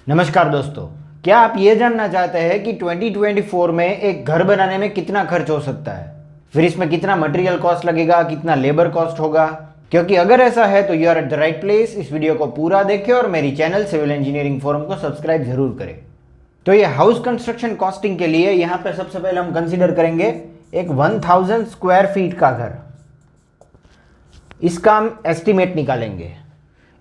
नमस्कार दोस्तों, क्या आप ये जानना चाहते हैं कि 2024 में एक घर बनाने में कितना खर्च हो सकता है, फिर इसमें कितना मटेरियल कॉस्ट लगेगा, कितना लेबर कॉस्ट होगा? क्योंकि अगर ऐसा है तो you are at the right place. इस वीडियो को पूरा देखें और मेरी चैनल सिविल इंजीनियरिंग फोरम को सब्सक्राइब जरूर करें। तो ये हाउस कंस्ट्रक्शन कॉस्टिंग के लिए यहाँ पे सबसे पहले हम कंसिडर करेंगे एक 1000 स्क्वायर फीट का घर। इसका हम एस्टिमेट निकालेंगे।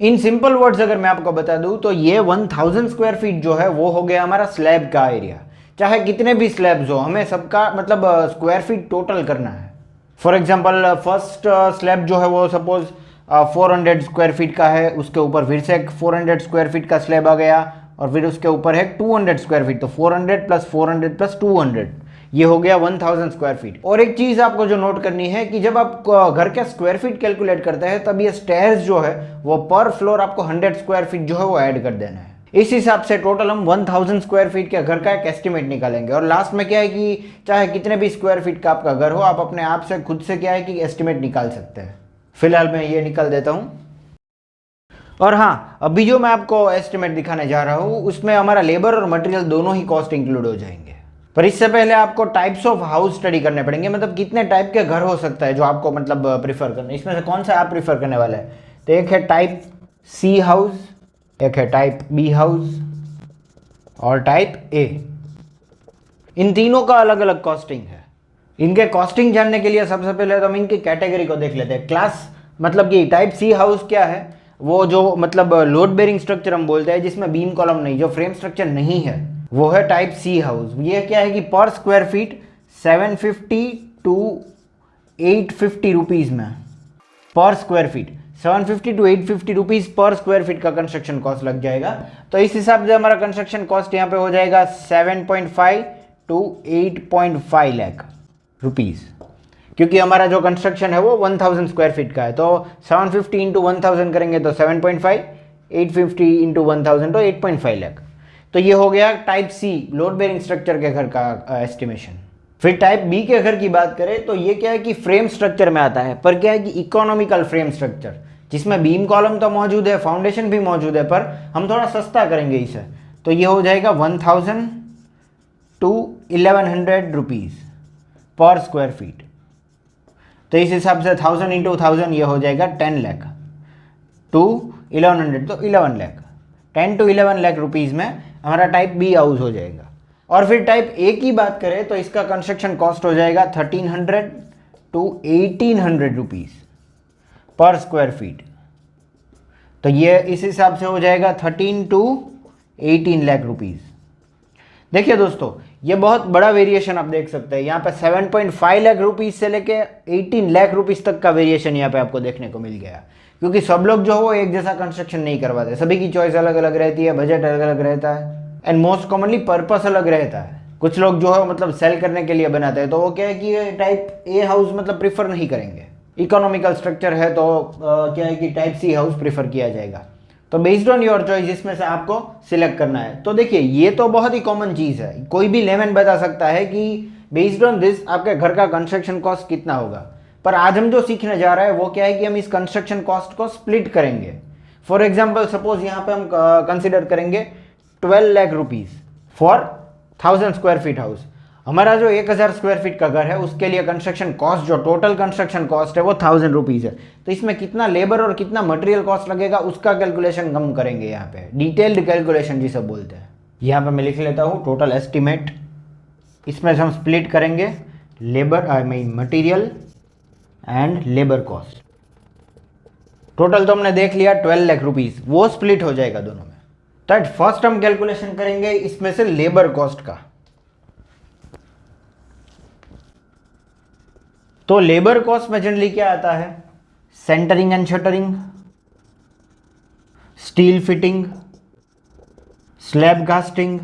इन सिंपल वर्ड्स अगर मैं आपको बता दूं तो ये 1000 स्क्वायर फीट जो है वो हो गया हमारा स्लैब का एरिया। चाहे कितने भी स्लैब्स हो, हमें सबका मतलब स्क्वायर फीट टोटल करना है। फॉर एग्जांपल फर्स्ट स्लैब जो है वो सपोज 400 स्क्वायर फीट का है, उसके ऊपर फिर से एक 400 स्क्वायर फीट का स्लैब आ गया और फिर उसके ऊपर है 200 स्क्वायर फीट, तो 400 प्लस 400 प्लस 200, ये हो गया 1000 स्क्वायर फीट। और एक चीज आपको जो नोट करनी है कि जब आप घर का स्क्वायर फीट कैलकुलेट करते हैं तब ये स्टेयर्स जो है वो पर फ्लोर आपको 100 स्क्वायर फीट जो है वो ऐड कर देना है। इस हिसाब से टोटल हम 1000 स्क्वायर फीट के घर का एक एस्टिमेट निकालेंगे। और लास्ट में क्या है कि चाहे कितने भी स्क्वायर फीट का आपका घर हो, आप अपने आप से खुद से क्या है कि एस्टिमेट निकाल सकते हैं। फिलहाल मैं ये निकाल देता हूँ। और हाँ, अभी जो मैं आपको एस्टिमेट दिखाने जा रहा हूँ उसमें हमारा लेबर और मटेरियल दोनों ही कॉस्ट इंक्लूड हो जाएंगे। पर इससे पहले आपको टाइप्स ऑफ हाउस स्टडी करने पड़ेंगे, मतलब कितने टाइप के घर हो सकता है जो आपको मतलब प्रीफर करना है। इसमें से कौन सा आप प्रीफर करने वाले हैं? तो एक है टाइप सी हाउस, एक है टाइप बी हाउस और टाइप ए। इन तीनों का अलग अलग कॉस्टिंग है। इनके कॉस्टिंग जानने के लिए सबसे पहले तो हम इनकी कैटेगरी को देख लेते हैं। क्लास मतलब कि टाइप सी हाउस क्या है, वो जो मतलब लोड बेरिंग स्ट्रक्चर हम बोलते हैं, जिसमें बीम कॉलम नहीं, जो फ्रेम स्ट्रक्चर नहीं है, वो है टाइप सी हाउस। ये क्या है कि पर स्क्वायर फीट 750 टू 850 रुपीज़ में, पर स्क्वायर फीट 750 टू 850 रुपीज़ पर स्क्वायर फीट का कंस्ट्रक्शन कॉस्ट लग जाएगा। तो इस हिसाब से हमारा कंस्ट्रक्शन कॉस्ट यहाँ पे हो जाएगा 7.5 टू 8.5 लाख रुपीज़। क्योंकि हमारा जो कंस्ट्रक्शन है वो 1000 स्क्वायर फीट का है, तो 750 इंटू 1000 करेंगे तो 7.5, 850 इंटू 1000 तो 8.5 लाख। तो ये हो गया type C load bearing structure के घर का एस्टिमेशन। फिर टाइप बी के घर की बात करें तो ये क्या है कि फ्रेम स्ट्रक्चर में आता है, पर क्या है कि इकोनॉमिकल फ्रेम स्ट्रक्चर, जिसमें बीम कॉलम तो मौजूद है, फाउंडेशन भी मौजूद है, पर हम थोड़ा सस्ता करेंगे इसे। तो ये हो जाएगा 1000 टू 1100 रुपीज़ पर स्क्वायर फीट। तो इस हिसाब से 1000 इंटू 1000 ये हो जाएगा 10 लाख टू 1100 तो 11 लाख। 10 टू 11 लाख रुपीज़ में हमारा टाइप बी हाउस हो जाएगा। और फिर टाइप ए की बात करें तो इसका कंस्ट्रक्शन कॉस्ट हो जाएगा 1300 टू 1800 रुपीज़ पर स्क्वायर फीट। तो ये इस हिसाब से हो जाएगा 13 टू 18 लाख रुपीज़। देखिए दोस्तों, ये बहुत बड़ा वेरिएशन आप देख सकते हैं। यहाँ पे 7.5 लाख रुपीज़ से लेके 18 लाख रुपीज़ तक का वेरिएशन यहाँ पे आपको देखने को मिल गया। क्योंकि सब लोग जो है वो एक जैसा कंस्ट्रक्शन नहीं करवाते, सभी की चॉइस अलग अलग रहती है, बजट अलग अलग रहता है एंड मोस्ट कॉमनली पर्पस अलग रहता है। कुछ लोग जो है मतलब सेल करने के लिए बनाते हैं, तो वो क्या है कि टाइप ए हाउस मतलब प्रीफर नहीं करेंगे। इकोनॉमिकल स्ट्रक्चर है तो क्या है कि टाइप सी हाउस प्रीफर किया जाएगा। तो बेस्ड ऑन योर चॉइस इसमें से आपको सिलेक्ट करना है। तो देखिए, ये तो बहुत ही कॉमन चीज़ है, कोई भी लेमैन बता सकता है कि बेस्ड ऑन दिस आपके घर का कंस्ट्रक्शन कॉस्ट कितना होगा। पर आज हम जो सीखने जा रहे हैं वो क्या है कि हम इस कंस्ट्रक्शन कॉस्ट को स्प्लिट करेंगे। फॉर एग्जाम्पल सपोज यहाँ पे हम कंसिडर करेंगे 12 lakh rupees for 1000 square feet house. हमारा जो 1000 स्क्वायर फीट का घर है उसके लिए कंस्ट्रक्शन कॉस्ट, जो टोटल कंस्ट्रक्शन कॉस्ट है वो 1000 रुपीज़ है। तो इसमें कितना लेबर और कितना मटेरियल कॉस्ट लगेगा उसका कैलकुलेशन हम करेंगे यहाँ पे, डिटेल्ड कैलकुलेशन जिसे बोलते हैं। यहाँ पे मैं लिख लेता हूँ टोटल एस्टिमेट। इसमें से हम स्प्लिट करेंगे labour I mean material and labour cost. Total तो हमने देख लिया 12 लाख रुपीज़, वो स्प्लिट हो जाएगा दोनों में। तो फर्स्ट हम कैलकुलेशन करेंगे इसमें से लेबर कॉस्ट का। तो लेबर कॉस्ट में जनरली क्या आता है? Centering and shuttering, steel fitting, slab casting,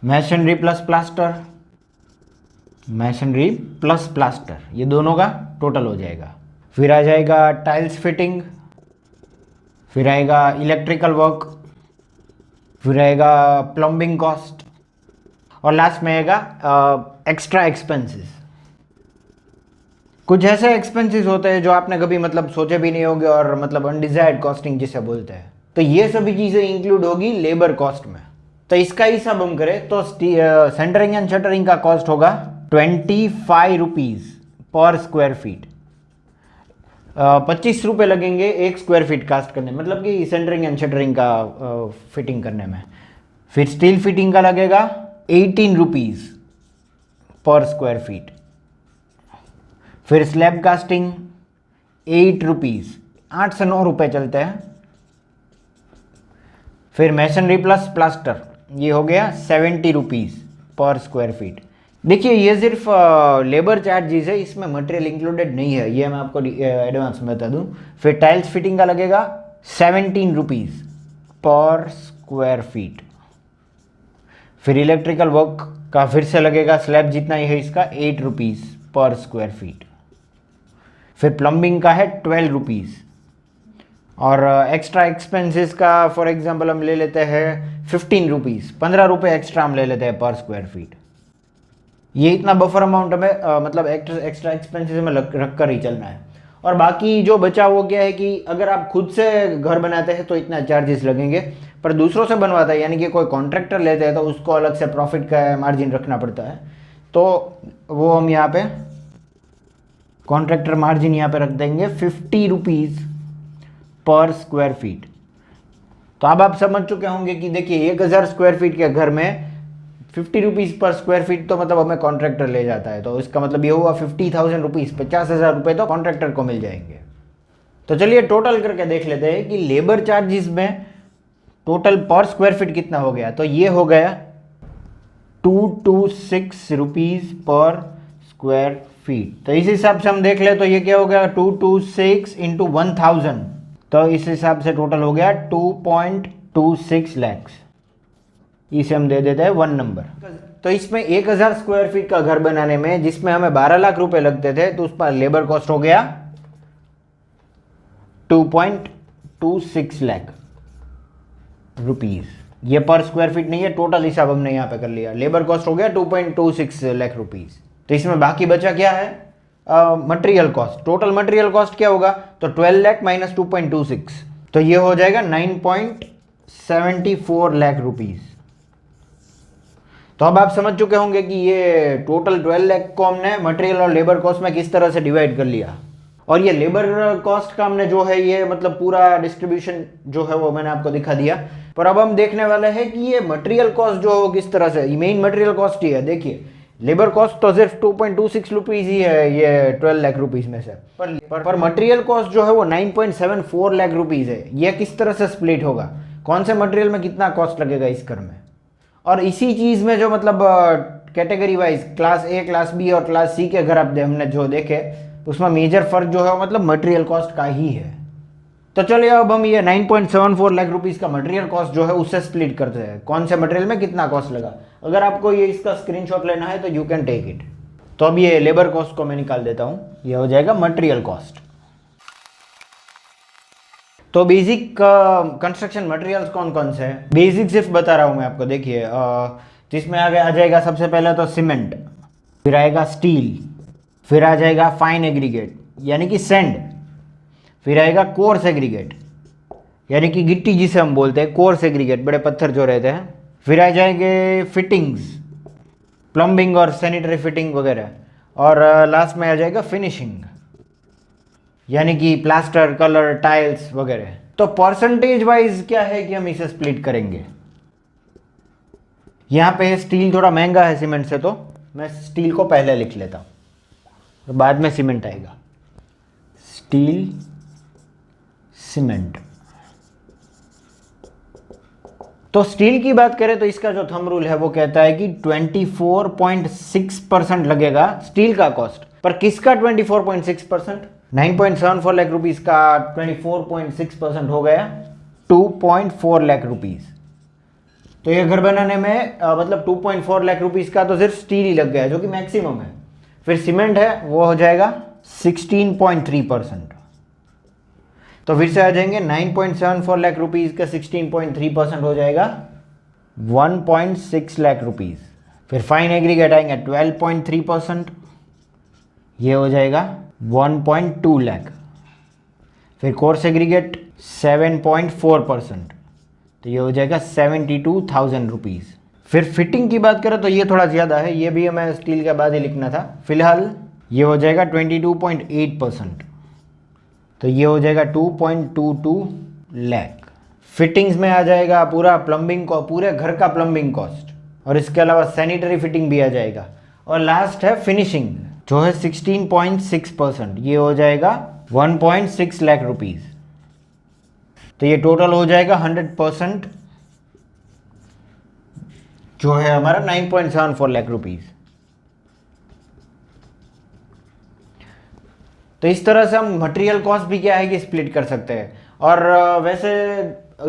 masonry plus plaster, masonry plus plaster, ये दोनों का टोटल हो जाएगा। फिर आ जाएगा टाइल्स फिटिंग, फिर आएगा इलेक्ट्रिकल वर्क, फिर आएगा प्लम्बिंग कॉस्ट और लास्ट में आएगा एक्स्ट्रा एक्सपेंसेस। कुछ ऐसे एक्सपेंसेस होते हैं जो आपने कभी मतलब सोचे भी नहीं होंगे और मतलब अनडिजायर्ड कॉस्टिंग जिसे बोलते हैं। तो ये सभी चीज़ें इंक्लूड होगी लेबर कॉस्ट में। तो इसका हिसाब हम करें तो सेंटरिंग एंड शटरिंग का कॉस्ट होगा 25 रुपीज़ पर स्क्वायर फीट। 25 रुपये लगेंगे एक स्क्वायर फीट कास्ट करने, मतलब कि सेंटरिंग एंड शटरिंग का फिटिंग करने में। फिर स्टील फिटिंग का लगेगा 18 रुपीज़ पर स्क्वायर फीट। फिर स्लैब कास्टिंग 8 रुपीज़, 8 से 9 रुपये चलते हैं। फिर मैसनरी प्लस प्लास्टर ये हो गया 70 रुपीज़ पर स्क्वायर फीट। देखिए ये सिर्फ लेबर चार्जेस है, इसमें मटेरियल इंक्लूडेड नहीं है, ये मैं आपको एडवांस में बता दूं। फिर टाइल्स फिटिंग का लगेगा 17 रुपीज़ पर स्क्वायर फीट। फिर इलेक्ट्रिकल वर्क का फिर से लगेगा स्लैब जितना ही है इसका 8 रुपीज़ पर स्क्वायर फीट। फिर प्लम्बिंग का है 12 रुपीज़। और एक्स्ट्रा एक्सपेंसेस का फॉर एग्जांपल हम ले लेते हैं 15 रुपीज़, 15 रुपये एक्स्ट्रा हम ले लेते हैं पर स्क्वायर फीट। ये इतना बफर अमाउंट हमें मतलब एक्स्ट्रा एक्सपेंसेस में रख कर ही चलना है। और बाकी जो बचा वो क्या है कि अगर आप खुद से घर बनाते हैं तो इतना चार्जेस लगेंगे, पर दूसरों से बनवाता है यानी कि कोई कॉन्ट्रैक्टर लेते हैं तो उसको अलग से प्रॉफिट का मार्जिन रखना पड़ता है, तो वो हम यहाँ पे कॉन्ट्रैक्टर मार्जिन यहाँ पे रख देंगे 50 रुपीज़ पर स्क्वायर फीट। तो अब आप समझ चुके होंगे कि देखिए 1000 स्क्वायर फीट के घर में 50 रुपीज़ पर स्क्वायर फीट तो मतलब हमें कॉन्ट्रैक्टर ले जाता है, तो इसका मतलब ये हुआ 50,000 रुपीज़, 50,000 रुपये तो कॉन्ट्रैक्टर को मिल जाएंगे। तो चलिए टोटल करके देख लेते हैं कि लेबर चार्जेस में टोटल पर स्क्वायर फीट कितना हो गया। तो ये हो गया 226 रुपीज़ पर स्क्वायर फीट। तो इस हिसाब से हम देख ले तो ये क्या हो गया 226 इंटू 1000, तो इस हिसाब से टोटल हो गया 2.26 लैक्स। इसे हम दे देते हैं 1 नंबर। तो इसमें 1000 स्क्वायर फीट का घर बनाने में जिसमें हमें 12 लाख रुपए लगते थे, तो उस पर लेबर कॉस्ट हो गया 2.26 लाख रुपीज। ये पर स्क्वायर फीट नहीं है, टोटल हिसाब हमने यहाँ पे कर लिया। लेबर कॉस्ट हो गया 2.26 लाख रुपीज। तो इसमें बाकी बचा क्या है, material cost. Total material cost क्या होगा, तो 12 लाख माइनस 2.26, तो ये हो जाएगा 9.74 लाख रुपीज। तो अब आप समझ चुके होंगे कि ये टोटल 12 लाख को हमने मटेरियल और लेबर कॉस्ट में किस तरह से डिवाइड कर लिया। और ये लेबर कॉस्ट का हमने जो है ये मतलब पूरा डिस्ट्रीब्यूशन जो है वो मैंने आपको दिखा दिया। पर अब हम देखने वाले हैं कि ये मटेरियल कॉस्ट जो है किस तरह से, मेन मटेरियल कॉस्ट ही है। देखिए लेबर कॉस्ट तो सिर्फ 2.26 रुपीज़ ही है ये 12 लाख रुपीज़ में से, पर मटेरियल कॉस्ट जो है वो 9.74 लाख रुपीज़ है। ये किस तरह से स्प्लिट होगा, कौन से मटेरियल में कितना कॉस्ट लगेगा इस घर में। और इसी चीज़ में जो मतलब category wise class A, class B और क्लास सी के घर आप हमने जो देखे उसमें मेजर फर्क जो है मतलब मटेरियल कॉस्ट का ही है। तो चलिए अब हम ये 9.74 लाख रुपीज़ का मटेरियल कॉस्ट जो है उससे स्प्लिट करते हैं, कौन से मटेरियल में कितना कॉस्ट लगा। अगर आपको ये इसका स्क्रीनशॉट लेना है तो यू कैन टेक इट। तो अब ये लेबर कॉस्ट को मैं निकाल देता हूँ, ये हो जाएगा मटेरियल कॉस्ट। तो बेसिक कंस्ट्रक्शन मटेरियल्स कौन कौन से हैं, बेसिक सिर्फ बता रहा हूँ मैं आपको। देखिए जिसमें आगे आ जाएगा सबसे पहले तो सीमेंट, फिर आएगा स्टील, फिर आ जाएगा फाइन एग्रीगेट यानी कि सैंड, फिर आएगा कोर्स एग्रीगेट यानी कि गिट्टी जिसे हम बोलते हैं, कोर्स एग्रीगेट बड़े पत्थर जो रहते हैं। फिर आ जाएंगे फिटिंग्स, प्लम्बिंग और सैनिटरी फिटिंग वगैरह। और लास्ट में आ जाएगा फिनिशिंग यानी कि प्लास्टर, कलर, टाइल्स वगैरह। तो परसेंटेज वाइज क्या है कि हम इसे स्प्लिट करेंगे। यहाँ पे स्टील थोड़ा महंगा है सीमेंट से, तो मैं स्टील को पहले लिख लेता हूँ, तो बाद में सीमेंट आएगा। Steel, cement. तो स्टील की बात करें तो इसका जो थंब रूल है वो कहता है कि 24.6% लगेगा स्टील का कॉस्ट। पर किसका 24.6%, 9.74 लाख रुपीज का 24.6% हो गया 2.4 लाख रुपीज। तो ये घर बनाने में मतलब 2.4 लाख रुपीज का तो सिर्फ स्टील ही लग गया जो कि मैक्सिमम है। फिर सीमेंट है वो हो जाएगा 16.3%। तो फिर से आ जाएंगे 9.74 लाख रुपीज़ का 16.3% हो जाएगा 1.6 लाख रुपीज़। फिर फाइन एग्रीगेट आएंगे 12.3%, ये हो जाएगा 1.2 लाख। फिर कोर्स एग्रीगेट 7.4%, तो ये हो जाएगा 72,000 रुपीज़। फिर फिटिंग की बात करें तो ये थोड़ा ज़्यादा है, ये भी हमें स्टील के बाद ही लिखना था। फिलहाल ये हो जाएगा 22.8%, तो ये हो जाएगा 2.22 लाख। फिटिंग्स में आ जाएगा पूरा प्लम्बिंग को, पूरे घर का प्लम्बिंग कॉस्ट, और इसके अलावा सैनिटरी फिटिंग भी आ जाएगा। और लास्ट है फिनिशिंग, जो है 16.6%, ये हो जाएगा 1.6 लाख रुपीज़। तो ये टोटल हो जाएगा 100%, जो है हमारा 9.74 लाख रुपीज़। तो इस तरह से हम मटेरियल कॉस्ट भी क्या है कि स्प्लिट कर सकते हैं। और वैसे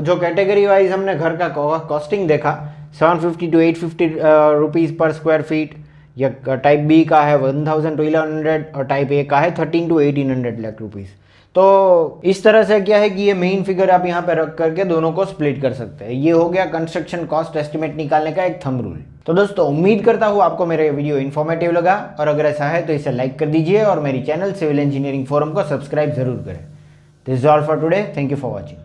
जो कैटेगरी वाइज हमने घर का कॉस्टिंग देखा, 750 to 850 रुपीज़ पर स्क्वायर फीट, या टाइप बी का है 1000 to 1100, और टाइप ए का है 13 to 1800 लाख रुपीज़। तो इस तरह से क्या है कि ये मेन फिगर आप यहाँ पे रख करके दोनों को स्प्लिट कर सकते हैं। ये हो गया कंस्ट्रक्शन कॉस्ट एस्टिमेट निकालने का एक थंब रूल। तो दोस्तों उम्मीद करता हूँ आपको मेरा वीडियो इन्फॉर्मेटिव लगा, और अगर ऐसा है तो इसे लाइक कर दीजिए और मेरी चैनल सिविल इंजीनियरिंग फोरम को सब्सक्राइब जरूर करें। This is all for today, thank you for watching.